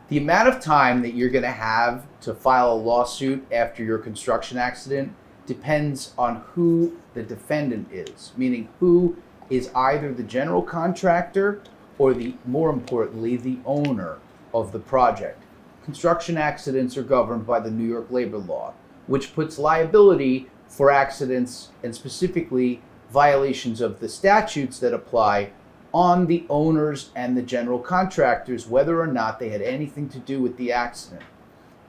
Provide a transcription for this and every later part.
The amount of time that you're going to have to file a lawsuit after your construction accident depends on who the defendant is, meaning who is either the general contractor or more importantly, the owner of the project. Construction accidents are governed by the New York labor law, which puts liability for accidents and specifically violations of the statutes that apply on the owners and the general contractors, whether or not they had anything to do with the accident.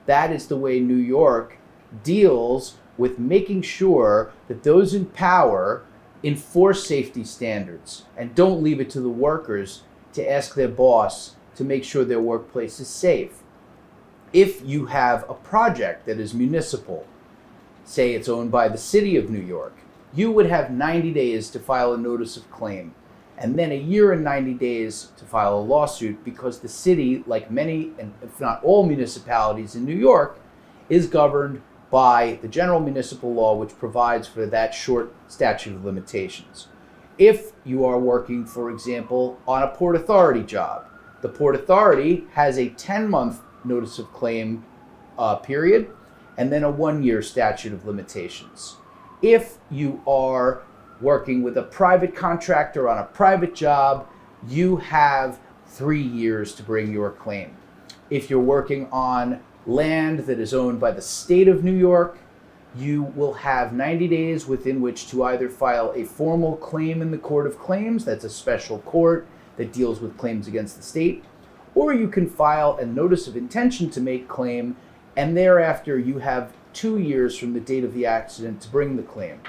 That is the way New York deals with making sure that those in power enforce safety standards and don't leave it to the workers to ask their boss to make sure their workplace is safe. If you have a project that is municipal, say it's owned by the city of New York, you would have 90 days to file a notice of claim, and then a year and 90 days to file a lawsuit, because the city, like many, and if not all municipalities in New York, is governed by the general municipal law, which provides for that short statute of limitations. If you are working, for example, on a Port Authority job, the Port Authority has a 10-month notice of claim period, and then a 1-year statute of limitations. If you are working with a private contractor on a private job, you have 3 years to bring your claim. If you're working on land that is owned by the state of New York, you will have 90 days within which to either file a formal claim in the Court of Claims, that's a special court that deals with claims against the state, or you can file a notice of intention to make claim, and thereafter you have 2 years from the date of the accident to bring the claim.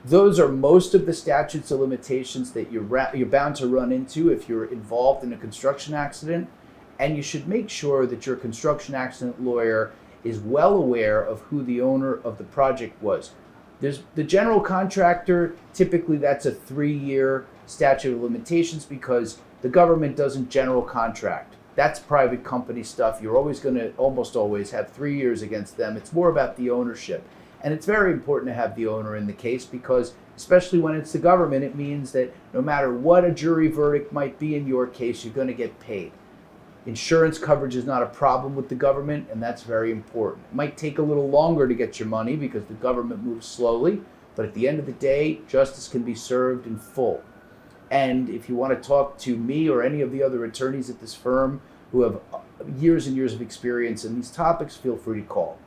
Those are most of the statutes of limitations that you're bound to run into if you're involved in a construction accident, and you should make sure that your construction accident lawyer is well aware of who the owner of the project was. There's the general contractor, typically that's a 3-year statute of limitations because the government doesn't general contract. That's private company stuff. You're always going to almost always have 3 years against them. It's more about the ownership. And it's very important to have the owner in the case because, especially when it's the government, it means that no matter what a jury verdict might be in your case, you're going to get paid. Insurance coverage is not a problem with the government, and that's very important. It might take a little longer to get your money because the government moves slowly, but at the end of the day, justice can be served in full. And if you want to talk to me or any of the other attorneys at this firm who have years and years of experience in these topics, feel free to call.